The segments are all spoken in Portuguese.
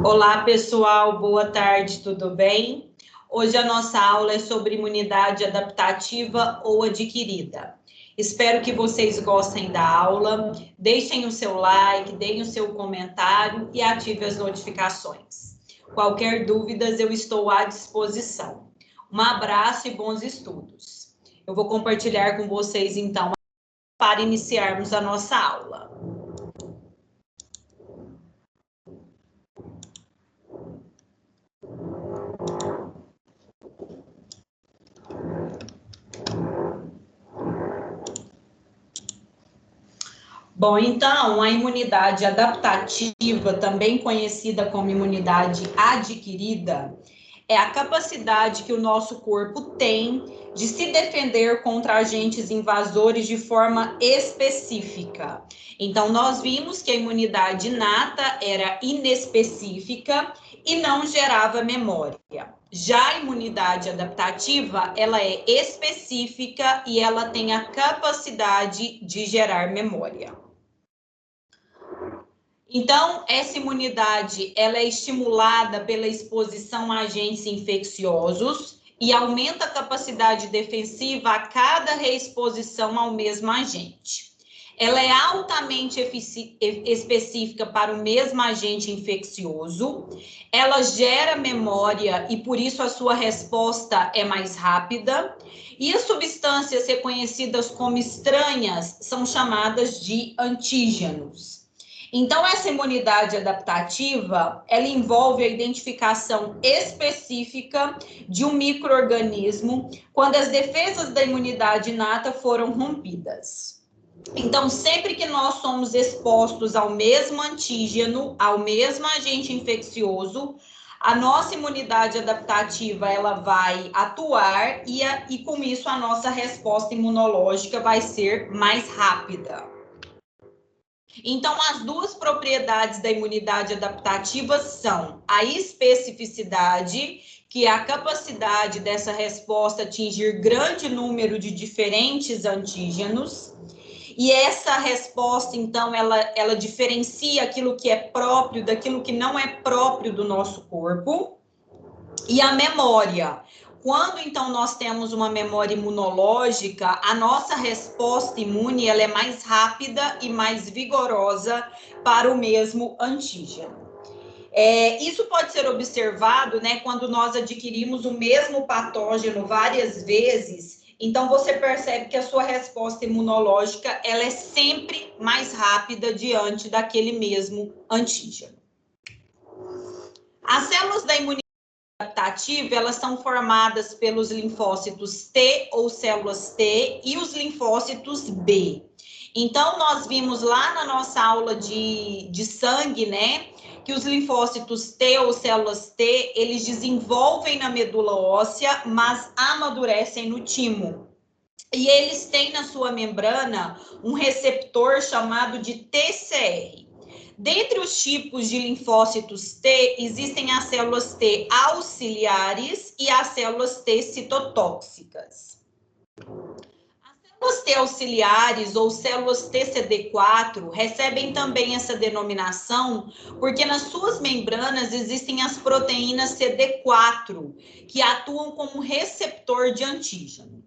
Olá, pessoal, boa tarde, tudo bem? Hoje a nossa aula é sobre imunidade adaptativa ou adquirida. Espero que vocês gostem da aula, deixem o seu like, deem o seu comentário e ative as notificações. Qualquer dúvidas, eu estou à disposição. Um abraço e bons estudos. Eu vou compartilhar com vocês, então, para iniciarmos a nossa aula. Bom, então, a imunidade adaptativa, também conhecida como imunidade adquirida, é a capacidade que o nosso corpo tem de se defender contra agentes invasores de forma específica. Então, nós vimos que a imunidade inata era inespecífica e não gerava memória. Já a imunidade adaptativa, ela é específica e ela tem a capacidade de gerar memória. Então, essa imunidade, ela é estimulada pela exposição a agentes infecciosos e aumenta a capacidade defensiva a cada reexposição ao mesmo agente. Ela é altamente específica para o mesmo agente infeccioso, ela gera memória e por isso a sua resposta é mais rápida, e as substâncias reconhecidas como estranhas são chamadas de antígenos. Então, essa imunidade adaptativa, ela envolve a identificação específica de um micro-organismo quando as defesas da imunidade inata foram rompidas. Então, sempre que nós somos expostos ao mesmo antígeno, ao mesmo agente infeccioso, a nossa imunidade adaptativa, ela vai atuar e com isso a nossa resposta imunológica vai ser mais rápida. Então, as duas propriedades da imunidade adaptativa são a especificidade, que é a capacidade dessa resposta atingir grande número de diferentes antígenos, e essa resposta, então, ela diferencia aquilo que é próprio daquilo que não é próprio do nosso corpo, e a memória. Quando, então, nós temos uma memória imunológica, a nossa resposta imune ela é mais rápida e mais vigorosa para o mesmo antígeno. Isso pode ser observado, né, quando nós adquirimos o mesmo patógeno várias vezes, então você percebe que a sua resposta imunológica ela é sempre mais rápida diante daquele mesmo antígeno. As células da imunidade adaptativa, elas são formadas pelos linfócitos T ou células T e os linfócitos B. Então, nós vimos lá na nossa aula de sangue, né, que os linfócitos T ou células T, eles desenvolvem na medula óssea, mas amadurecem no timo. E eles têm na sua membrana um receptor chamado de TCR. Dentre os tipos de linfócitos T, existem as células T auxiliares e as células T citotóxicas. As células T auxiliares ou células TCD4 recebem também essa denominação porque nas suas membranas existem as proteínas CD4, que atuam como receptor de antígeno.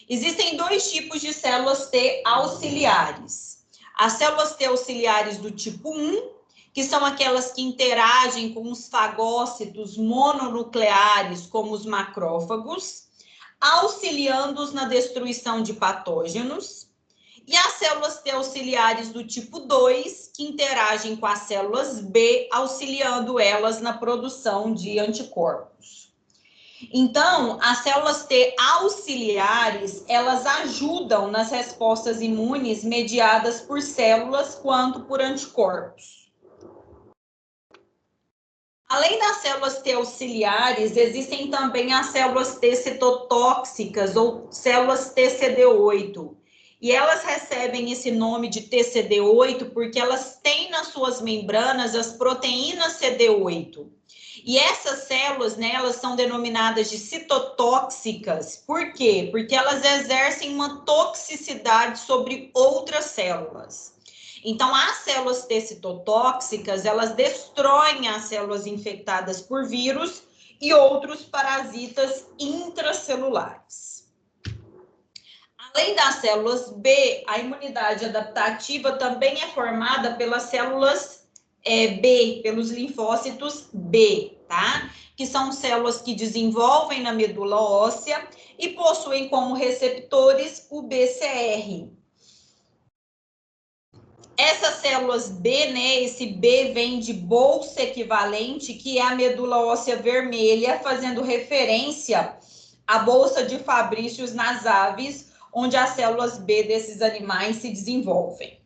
Existem dois tipos de células T auxiliares. As células T auxiliares do tipo 1, que são aquelas que interagem com os fagócitos mononucleares, como os macrófagos, auxiliando-os na destruição de patógenos. E as células T auxiliares do tipo 2, que interagem com as células B, auxiliando elas na produção de anticorpos. Então, as células T auxiliares, elas ajudam nas respostas imunes mediadas por células quanto por anticorpos. Além das células T auxiliares, existem também as células T citotóxicas ou células TCD8. E elas recebem esse nome de TCD8 porque elas têm nas suas membranas as proteínas CD8. E essas células, né, elas são denominadas de citotóxicas. Por quê? Porque elas exercem uma toxicidade sobre outras células. Então, as células T citotóxicas, elas destroem as células infectadas por vírus e outros parasitas intracelulares. Além das células B, a imunidade adaptativa também é formada pelas células B, pelos linfócitos B, tá? Que são células que desenvolvem na medula óssea e possuem como receptores o BCR. Essas células B, né, esse B vem de bolsa equivalente, que é a medula óssea vermelha, fazendo referência à bolsa de Fabrícios nas aves, onde as células B desses animais se desenvolvem.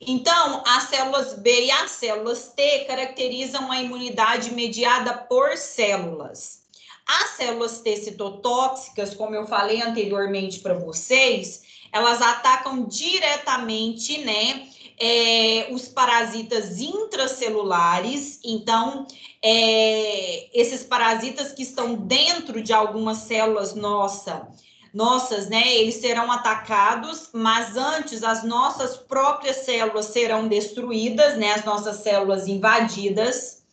Então, as células B e as células T caracterizam a imunidade mediada por células. As células T citotóxicas, como eu falei anteriormente para vocês, elas atacam diretamente, né, os parasitas intracelulares. Então, esses parasitas que estão dentro de algumas células nossas, né, eles serão atacados, mas antes as nossas próprias células serão destruídas, né, as nossas células invadidas.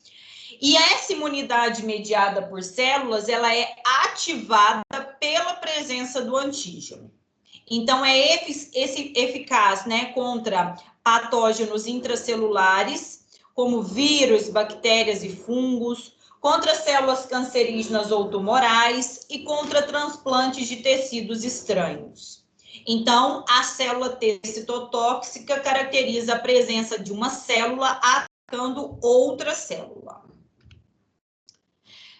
E essa imunidade mediada por células, ela é ativada pela presença do antígeno. Então, é eficaz, né, contra patógenos intracelulares, como vírus, bactérias e fungos, contra células cancerígenas ou tumorais e contra transplantes de tecidos estranhos. Então, a célula T citotóxica caracteriza a presença de uma célula atacando outra célula.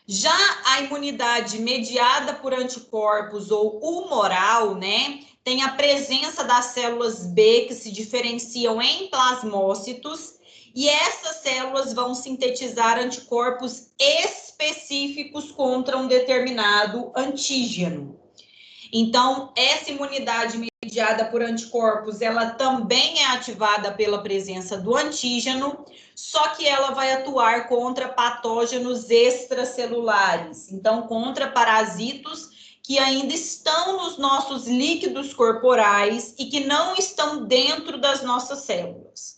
Já a imunidade mediada por anticorpos ou humoral, né, tem a presença das células B que se diferenciam em plasmócitos e essas células vão sintetizar anticorpos específicos contra um determinado antígeno. Então, essa imunidade mediada por anticorpos, ela também é ativada pela presença do antígeno, só que ela vai atuar contra patógenos extracelulares, então contra parasitos que ainda estão nos nossos líquidos corporais e que não estão dentro das nossas células.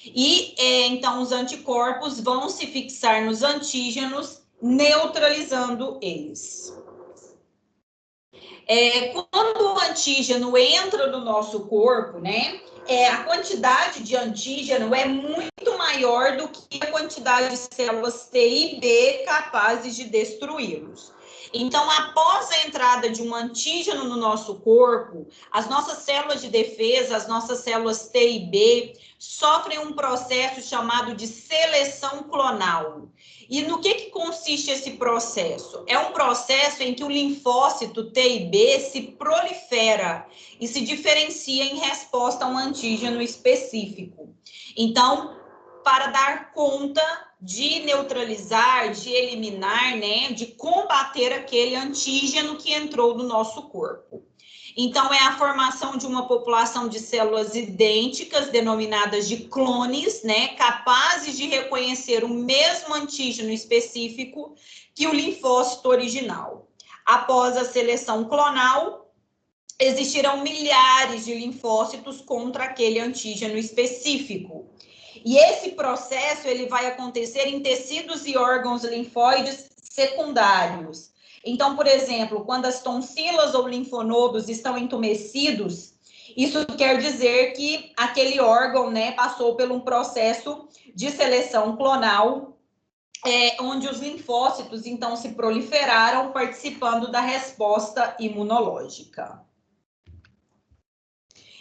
E, então, os anticorpos vão se fixar nos antígenos, neutralizando eles. Quando o antígeno entra no nosso corpo, né, a quantidade de antígeno é muito maior do que a quantidade de células T e B capazes de destruí-los. Então, após a entrada de um antígeno no nosso corpo, as nossas células de defesa, as nossas células T e B, sofrem um processo chamado de seleção clonal. E no que consiste esse processo? É um processo em que o linfócito T e B se prolifera e se diferencia em resposta a um antígeno específico. Então, para dar conta de neutralizar, de eliminar, né, de combater aquele antígeno que entrou no nosso corpo. Então, é a formação de uma população de células idênticas, denominadas de clones, né, capazes de reconhecer o mesmo antígeno específico que o linfócito original. Após a seleção clonal, existirão milhares de linfócitos contra aquele antígeno específico. E esse processo ele vai acontecer em tecidos e órgãos linfóides secundários. Então, por exemplo, quando as tonsilas ou linfonodos estão entumecidos, isso quer dizer que aquele órgão, né, passou por um processo de seleção clonal, onde os linfócitos, então, se proliferaram, participando da resposta imunológica.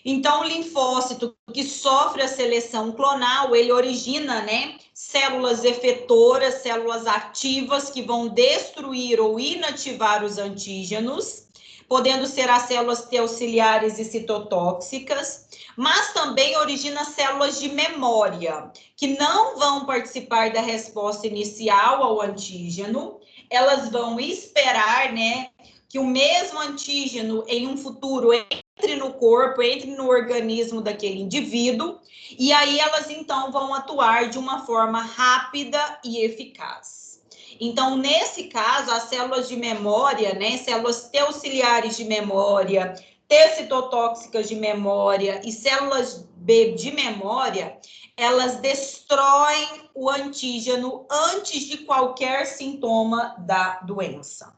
Então, o linfócito que sofre a seleção clonal, ele origina, né, células efetoras, células ativas que vão destruir ou inativar os antígenos, podendo ser as células T auxiliares e citotóxicas, mas também origina células de memória, que não vão participar da resposta inicial ao antígeno, elas vão esperar, né, que o mesmo antígeno em um futuro entre no corpo, entre no organismo daquele indivíduo, e aí elas então vão atuar de uma forma rápida e eficaz. Então, nesse caso, as células de memória, né, células T auxiliares de memória, T citotóxicas de memória e células B de memória, elas destroem o antígeno antes de qualquer sintoma da doença.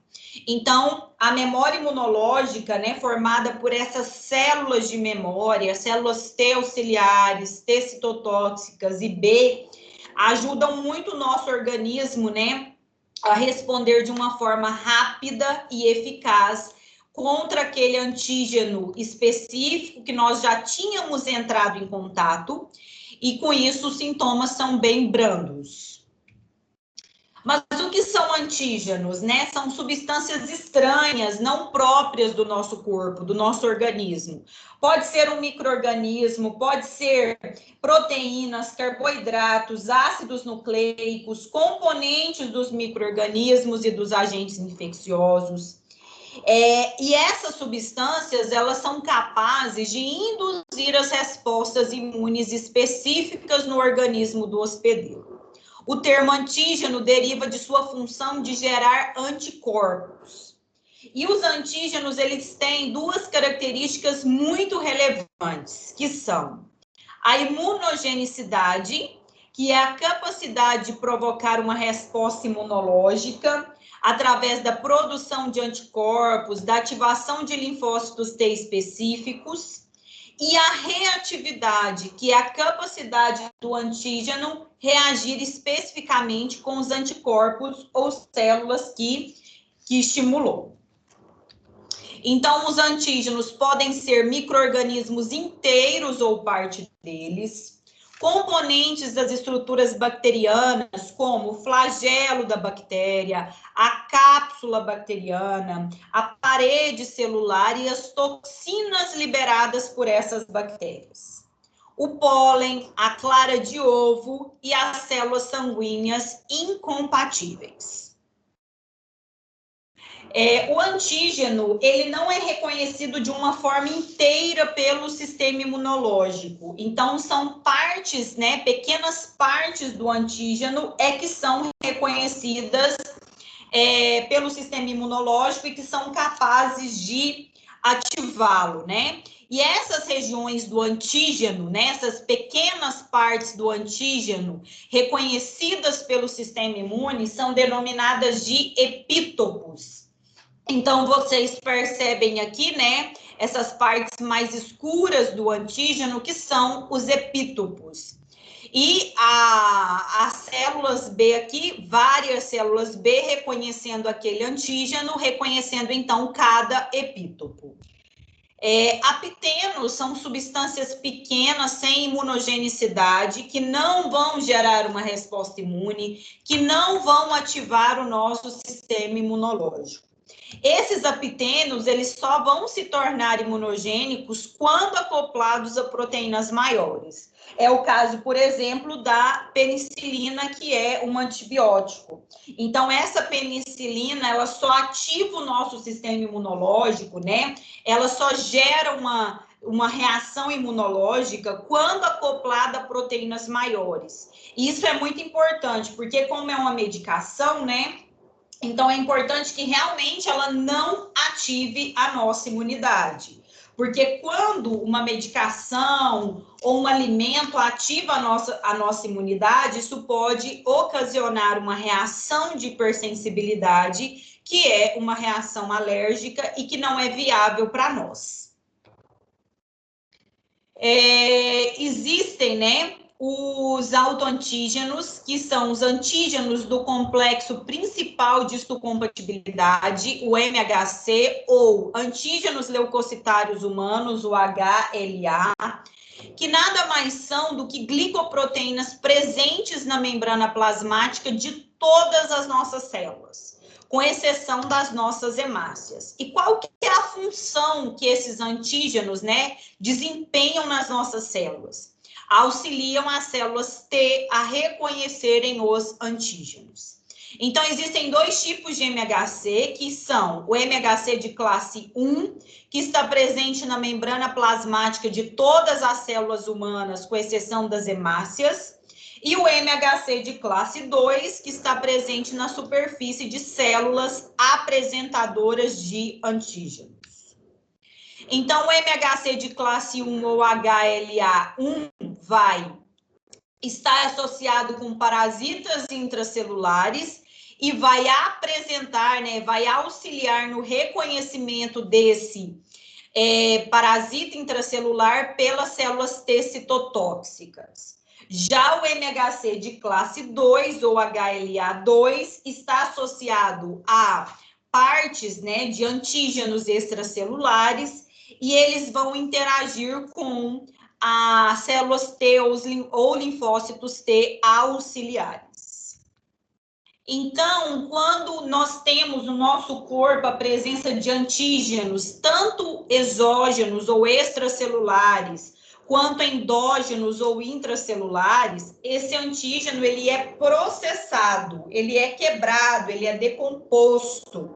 Então, a memória imunológica, né, formada por essas células de memória, células T auxiliares, T citotóxicas e B, ajudam muito o nosso organismo, né, a responder de uma forma rápida e eficaz contra aquele antígeno específico que nós já tínhamos entrado em contato, e com isso os sintomas são bem brandos. Mas o que são antígenos, né? São substâncias estranhas, não próprias do nosso corpo, do nosso organismo. Pode ser um micro-organismo, pode ser proteínas, carboidratos, ácidos nucleicos, componentes dos micro-organismos e dos agentes infecciosos. E essas substâncias, elas são capazes de induzir as respostas imunes específicas no organismo do hospedeiro. O termo antígeno deriva de sua função de gerar anticorpos. E os antígenos, eles têm duas características muito relevantes, que são a imunogenicidade, que é a capacidade de provocar uma resposta imunológica através da produção de anticorpos, da ativação de linfócitos T específicos, e a reatividade, que é a capacidade do antígeno reagir especificamente com os anticorpos ou células que estimulou. Então, os antígenos podem ser micro-organismos inteiros ou parte deles, componentes das estruturas bacterianas, como o flagelo da bactéria, a cápsula bacteriana, a parede celular e as toxinas liberadas por essas bactérias. O pólen, a clara de ovo e as células sanguíneas incompatíveis. O antígeno, ele não é reconhecido de uma forma inteira pelo sistema imunológico. Então, são partes, né, pequenas partes do antígeno que são reconhecidas pelo sistema imunológico e que são capazes de ativá-lo, né? E essas regiões do antígeno, né, essas pequenas partes do antígeno reconhecidas pelo sistema imune são denominadas de epítopos. Então, vocês percebem aqui, né, essas partes mais escuras do antígeno, que são os epítopos. E as células B aqui, várias células B reconhecendo aquele antígeno, reconhecendo, então, cada epítopo. Apitenos são substâncias pequenas, sem imunogenicidade, que não vão gerar uma resposta imune, que não vão ativar o nosso sistema imunológico. Esses apitenos, eles só vão se tornar imunogênicos quando acoplados a proteínas maiores. É o caso, por exemplo, da penicilina, que é um antibiótico. Então, essa penicilina, ela só ativa o nosso sistema imunológico, né? Ela só gera uma reação imunológica quando acoplada a proteínas maiores. Isso é muito importante, porque como é uma medicação, né? Então, é importante que realmente ela não ative a nossa imunidade. Porque quando uma medicação ou um alimento ativa a nossa imunidade, isso pode ocasionar uma reação de hipersensibilidade, que é uma reação alérgica e que não é viável para nós. Existem, né, os autoantígenos, que são os antígenos do complexo principal de histocompatibilidade, o MHC, ou antígenos leucocitários humanos, o HLA, que nada mais são do que glicoproteínas presentes na membrana plasmática de todas as nossas células, com exceção das nossas hemácias. E qual que é a função que esses antígenos, né, desempenham nas nossas células? Auxiliam as células T a reconhecerem os antígenos. Então, existem dois tipos de MHC, que são o MHC de classe 1, que está presente na membrana plasmática de todas as células humanas, com exceção das hemácias, e o MHC de classe 2, que está presente na superfície de células apresentadoras de antígenos. Então, o MHC de classe 1 ou HLA1 vai estar associado com parasitas intracelulares e vai apresentar, né, vai auxiliar no reconhecimento desse parasita intracelular pelas células T citotóxicas. Já o MHC de classe 2 ou HLA2 está associado a partes, né, de antígenos extracelulares e eles vão interagir com as células T ou linfócitos T auxiliares. Então, quando nós temos no nosso corpo a presença de antígenos, tanto exógenos ou extracelulares, quanto endógenos ou intracelulares, esse antígeno ele é processado, ele é quebrado, ele é decomposto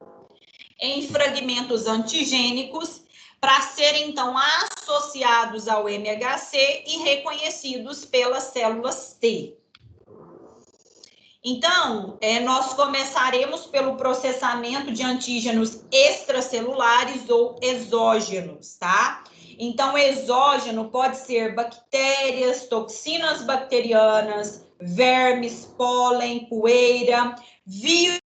em fragmentos antigênicos para serem, então, associados ao MHC e reconhecidos pelas células T. Então, nós começaremos pelo processamento de antígenos extracelulares ou exógenos, tá? Então, exógeno pode ser bactérias, toxinas bacterianas, vermes, pólen, poeira, vírus,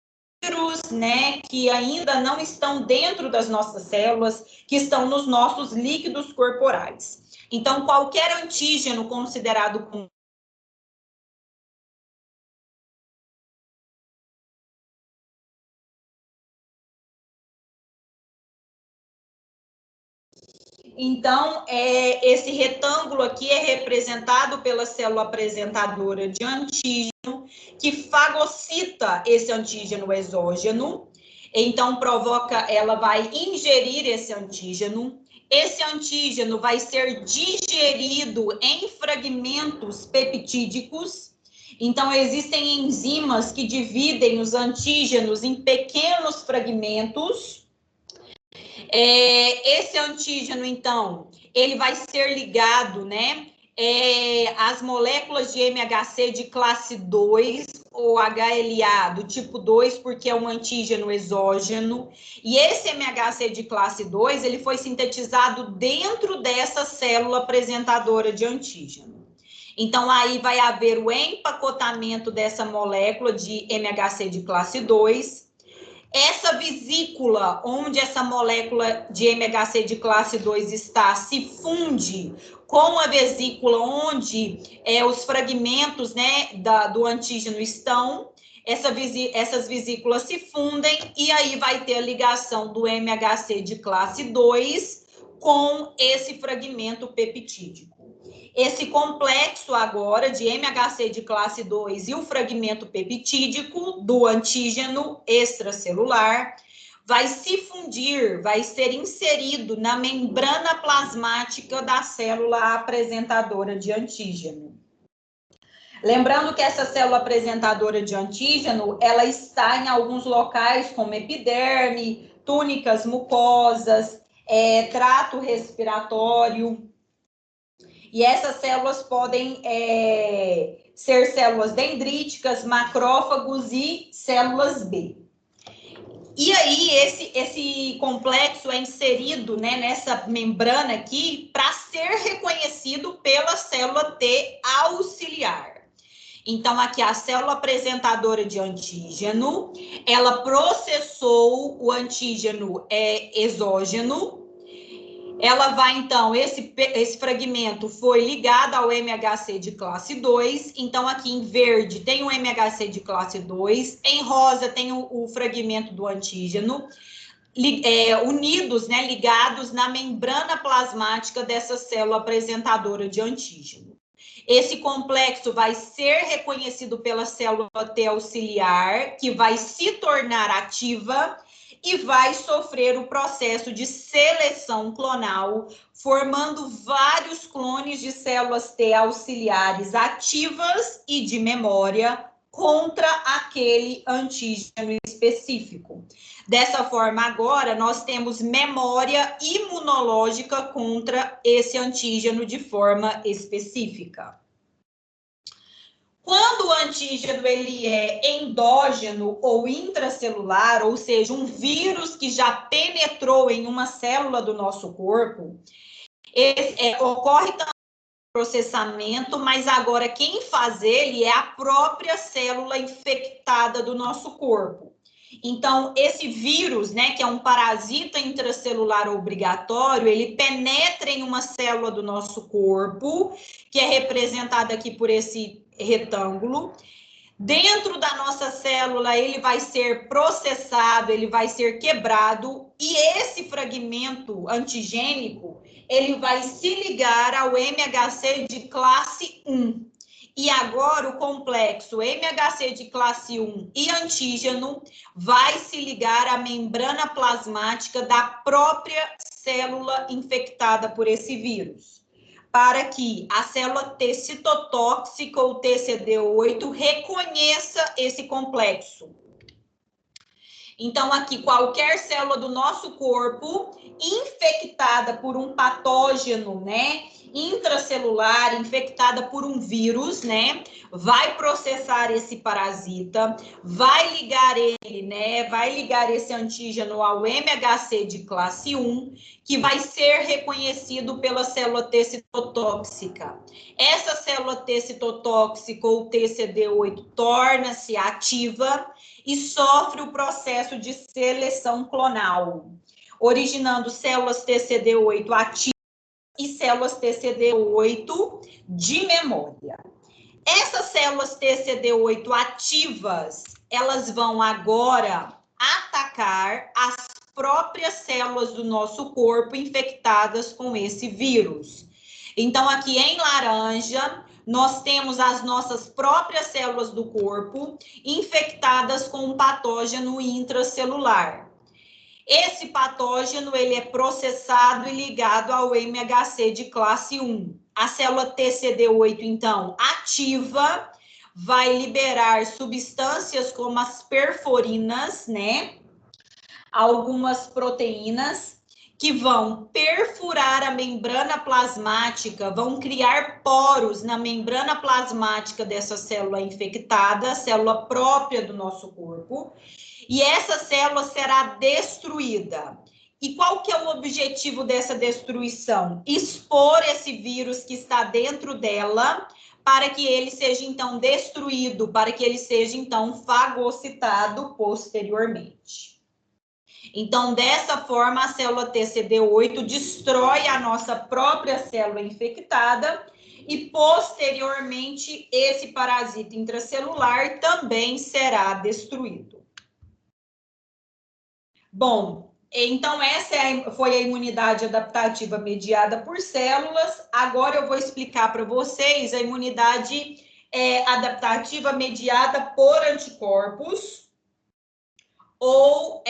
né, que ainda não estão dentro das nossas células, que estão nos nossos líquidos corporais. Então, qualquer antígeno considerado como Então, esse retângulo aqui é representado pela célula apresentadora de antígeno, que fagocita esse antígeno exógeno. Então, ela vai ingerir esse antígeno. Esse antígeno vai ser digerido em fragmentos peptídicos. Então, existem enzimas que dividem os antígenos em pequenos fragmentos. Esse antígeno, então, ele vai ser ligado, né, às moléculas de MHC de classe 2 ou HLA do tipo 2, porque é um antígeno exógeno. E esse MHC de classe 2, ele foi sintetizado dentro dessa célula apresentadora de antígeno. Então, aí vai haver o empacotamento dessa molécula de MHC de classe 2. Essa vesícula, onde essa molécula de MHC de classe 2 está, se funde com a vesícula onde os fragmentos, né, do antígeno estão. Essas vesículas se fundem e aí vai ter a ligação do MHC de classe 2 com esse fragmento peptídico. Esse complexo agora de MHC de classe 2 e o fragmento peptídico do antígeno extracelular vai se fundir, vai ser inserido na membrana plasmática da célula apresentadora de antígeno. Lembrando que essa célula apresentadora de antígeno, ela está em alguns locais como epiderme, túnicas mucosas, trato respiratório. E essas células podem ser células dendríticas, macrófagos e células B. E aí, esse complexo é inserido, né, nessa membrana aqui para ser reconhecido pela célula T auxiliar. Então, aqui a célula apresentadora de antígeno, ela processou o antígeno exógeno. Ela vai, então, esse fragmento foi ligado ao MHC de classe 2, então aqui em verde tem o MHC de classe 2, em rosa tem o fragmento do antígeno, unidos, né, ligados na membrana plasmática dessa célula apresentadora de antígeno. Esse complexo vai ser reconhecido pela célula T auxiliar, que vai se tornar ativa e vai sofrer o processo de seleção clonal, formando vários clones de células T auxiliares ativas e de memória contra aquele antígeno específico. Dessa forma, agora, nós temos memória imunológica contra esse antígeno de forma específica. Quando o antígeno ele é endógeno ou intracelular, ou seja, um vírus que já penetrou em uma célula do nosso corpo, ocorre também o processamento, mas agora quem faz ele é a própria célula infectada do nosso corpo. Então, esse vírus, né, que é um parasita intracelular obrigatório, ele penetra em uma célula do nosso corpo, que é representada aqui por esse retângulo. Dentro da nossa célula, ele vai ser processado, ele vai ser quebrado, e esse fragmento antigênico, ele vai se ligar ao MHC de classe 1. E agora o complexo MHC de classe 1 e antígeno vai se ligar à membrana plasmática da própria célula infectada por esse vírus, para que a célula T citotóxica ou TCD8 reconheça esse complexo. Então, aqui, qualquer célula do nosso corpo infectada por um patógeno, né, intracelular, infectada por um vírus, né, vai processar esse parasita, vai ligar ele, né, vai ligar esse antígeno ao MHC de classe 1, que vai ser reconhecido pela célula T citotóxica. Essa célula T citotóxica ou TCD8 torna-se ativa e sofre o processo de seleção clonal, originando células TCD8 ativas e células TCD8 de memória. Essas células TCD8 ativas, elas vão agora atacar as próprias células do nosso corpo infectadas com esse vírus. Então, aqui em laranja, nós temos as nossas próprias células do corpo infectadas com um patógeno intracelular. Esse patógeno, ele é processado e ligado ao MHC de classe 1. A célula TCD8, então, ativa, vai liberar substâncias como as perforinas, né? Algumas proteínas que vão perfurar a membrana plasmática, vão criar poros na membrana plasmática dessa célula infectada, célula própria do nosso corpo, e essa célula será destruída. E qual que é o objetivo dessa destruição? Expor esse vírus que está dentro dela para que ele seja, então, destruído, para que ele seja, então, fagocitado posteriormente. Então, dessa forma, a célula TCD8 destrói a nossa própria célula infectada e, posteriormente, esse parasita intracelular também será destruído. Bom, então essa foi a imunidade adaptativa mediada por células. Agora eu vou explicar para vocês a imunidade adaptativa mediada por anticorpos, ou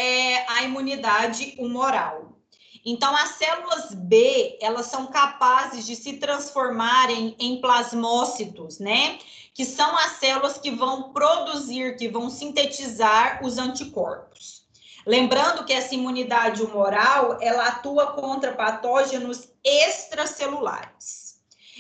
a imunidade humoral. Então, as células B, elas são capazes de se transformarem em plasmócitos, né? Que são as células que vão produzir, que vão sintetizar os anticorpos. Lembrando que essa imunidade humoral, ela atua contra patógenos extracelulares.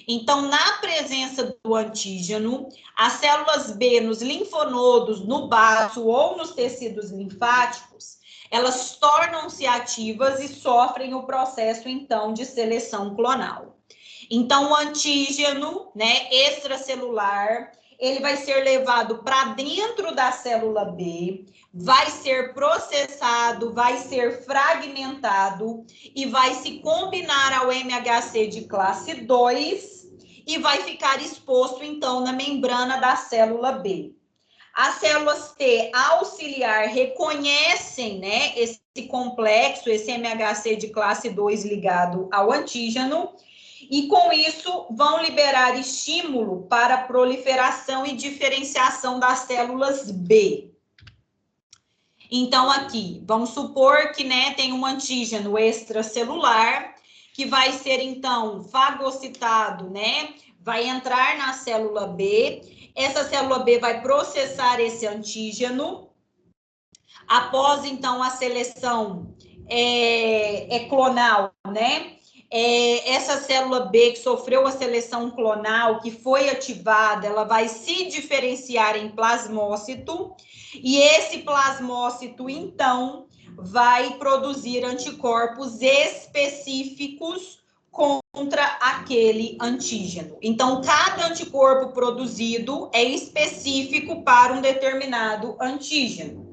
Então, na presença do antígeno, as células B nos linfonodos, no baço ou nos tecidos linfáticos, elas tornam-se ativas e sofrem o processo, então, de seleção clonal. Então, o antígeno, né, extracelular, ele vai ser levado para dentro da célula B, vai ser processado, vai ser fragmentado e vai se combinar ao MHC de classe 2 e vai ficar exposto, então, na membrana da célula B. As células T auxiliar reconhecem, né, esse complexo, esse MHC de classe 2 ligado ao antígeno, e com isso vão liberar estímulo para a proliferação e diferenciação das células B. Então, aqui, vamos supor que, né, tem um antígeno extracelular que vai ser, então, fagocitado, né? Vai entrar na célula B. Essa célula B vai processar esse antígeno. Após, então, a seleção clonal, né? essa célula B que sofreu a seleção clonal, que foi ativada, ela vai se diferenciar em plasmócito, e esse plasmócito, então, vai produzir anticorpos específicos contra aquele antígeno. Então, cada anticorpo produzido é específico para um determinado antígeno.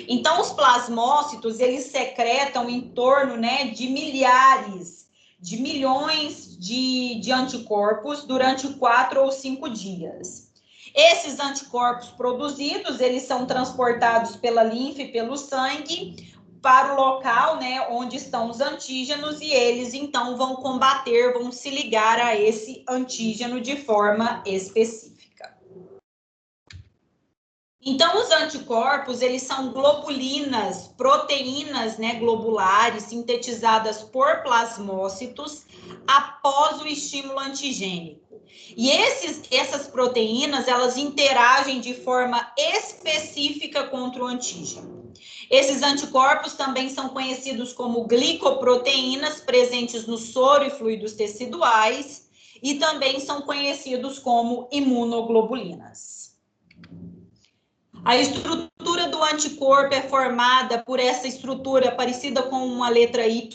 Então, os plasmócitos, eles secretam em torno, né, de milhares, de milhões de anticorpos durante 4 ou 5 dias. Esses anticorpos produzidos, eles são transportados pela linfa e pelo sangue para o local, né, onde estão os antígenos, e eles, então, vão combater, vão se ligar a esse antígeno de forma específica. Então, os anticorpos, eles são globulinas, proteínas, né, globulares, sintetizadas por plasmócitos após o estímulo antigênico. E essas proteínas, elas interagem de forma específica contra o antígeno. Esses anticorpos também são conhecidos como glicoproteínas, presentes no soro e fluidos teciduais, e também são conhecidos como imunoglobulinas. A estrutura do anticorpo é formada por essa estrutura parecida com uma letra Y.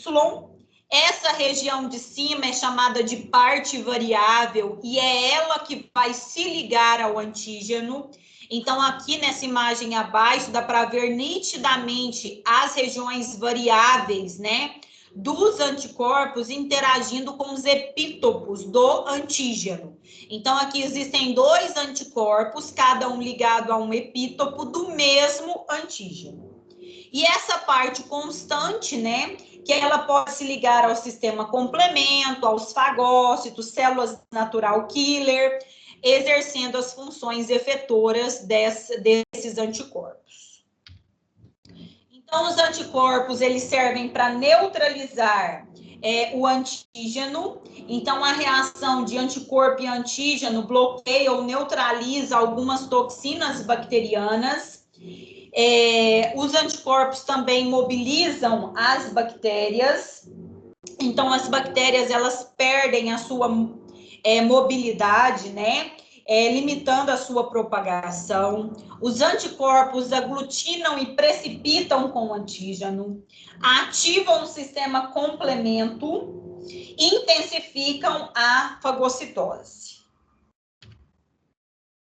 Essa região de cima é chamada de parte variável e é ela que vai se ligar ao antígeno. Então, aqui nessa imagem abaixo, dá para ver nitidamente as regiões variáveis, né, dos anticorpos interagindo com os epítopos do antígeno. Então, aqui existem 2 anticorpos, cada um ligado a um epítopo do mesmo antígeno. E essa parte constante, né, que ela pode se ligar ao sistema complemento, aos fagócitos, células natural killer, exercendo as funções efetoras desses anticorpos. Então, os anticorpos, eles servem para neutralizar o antígeno. Então, a reação de anticorpo e antígeno bloqueia ou neutraliza algumas toxinas bacterianas. Os anticorpos também mobilizam as bactérias. Então, as bactérias, elas perdem a sua mobilidade, né? Limitando a sua propagação. Os anticorpos aglutinam e precipitam com o antígeno, ativam o sistema complemento e intensificam a fagocitose.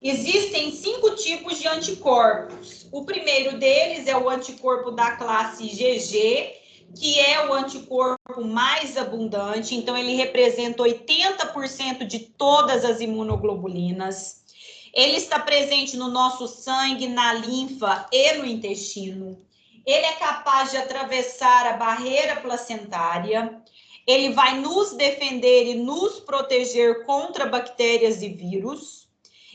Existem 5 tipos de anticorpos. O primeiro deles é o anticorpo da classe IgG, que é o anticorpo mais abundante, então ele representa 80% de todas as imunoglobulinas. Ele está presente no nosso sangue, na linfa e no intestino. Ele é capaz de atravessar a barreira placentária. Ele vai nos defender e nos proteger contra bactérias e vírus.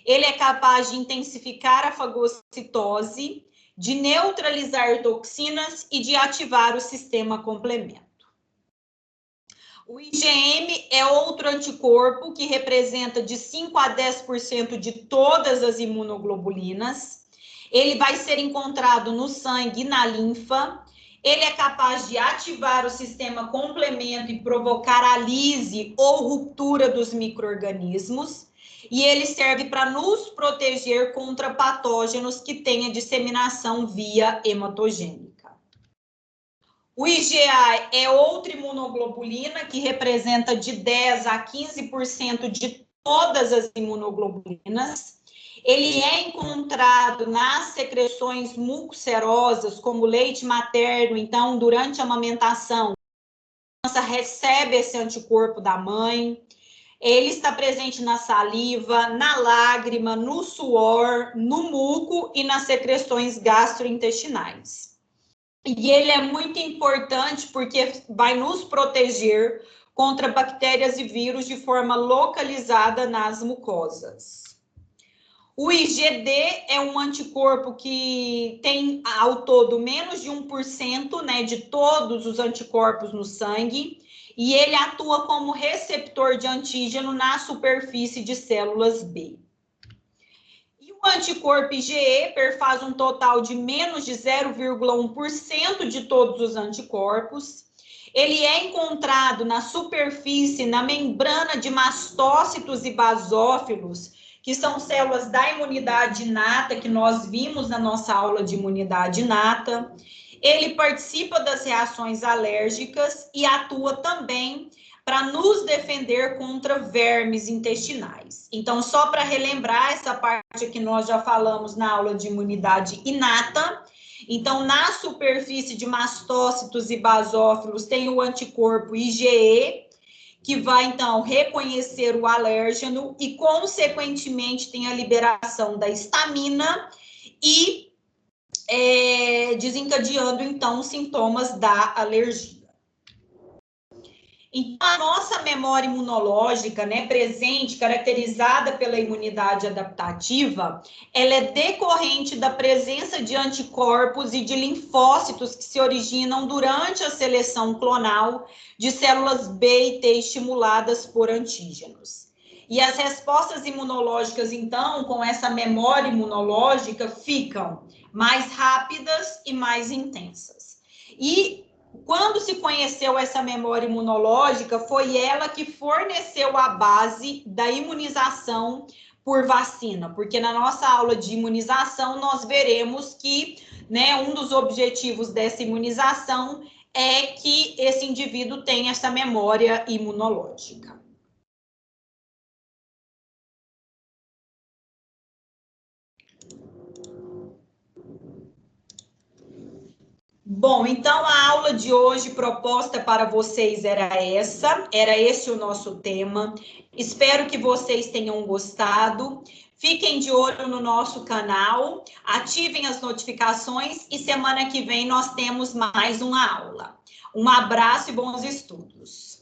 Ele é capaz de intensificar a fagocitose, de neutralizar toxinas e de ativar o sistema complemento. O IgM é outro anticorpo que representa de 5 a 10% de todas as imunoglobulinas. Ele vai ser encontrado no sangue e na linfa. Ele é capaz de ativar o sistema complemento e provocar a lise ou ruptura dos micro-organismos. E ele serve para nos proteger contra patógenos que tenham disseminação via hematogênica. O IgA é outra imunoglobulina que representa de 10 a 15% de todas as imunoglobulinas. Ele é encontrado nas secreções mucoserosas, como leite materno. Então, durante a amamentação, a criança recebe esse anticorpo da mãe. Ele está presente na saliva, na lágrima, no suor, no muco e nas secreções gastrointestinais. E ele é muito importante porque vai nos proteger contra bactérias e vírus de forma localizada nas mucosas. O IgD é um anticorpo que tem ao todo menos de 1%, né, de todos os anticorpos no sangue. E ele atua como receptor de antígeno na superfície de células B. E o anticorpo IgE perfaz um total de menos de 0,1% de todos os anticorpos. Ele é encontrado na superfície, na membrana de mastócitos e basófilos, que são células da imunidade inata, que nós vimos na nossa aula de imunidade inata. Ele participa das reações alérgicas e atua também para nos defender contra vermes intestinais. Então, só para relembrar essa parte que nós já falamos na aula de imunidade inata. Então, na superfície de mastócitos e basófilos tem o anticorpo IgE, que vai, então, reconhecer o alérgeno e, consequentemente, tem a liberação da histamina e desencadeando, então, os sintomas da alergia. Então, a nossa memória imunológica, né, presente, caracterizada pela imunidade adaptativa, ela é decorrente da presença de anticorpos e de linfócitos que se originam durante a seleção clonal de células B e T estimuladas por antígenos. E as respostas imunológicas, então, com essa memória imunológica, ficam mais rápidas e mais intensas. E quando se conheceu essa memória imunológica, foi ela que forneceu a base da imunização por vacina, porque na nossa aula de imunização nós veremos que, né, um dos objetivos dessa imunização é que esse indivíduo tenha essa memória imunológica. Bom, então a aula de hoje proposta para vocês era esse o nosso tema. Espero que vocês tenham gostado. Fiquem de olho no nosso canal, ativem as notificações e semana que vem nós temos mais uma aula. Um abraço e bons estudos.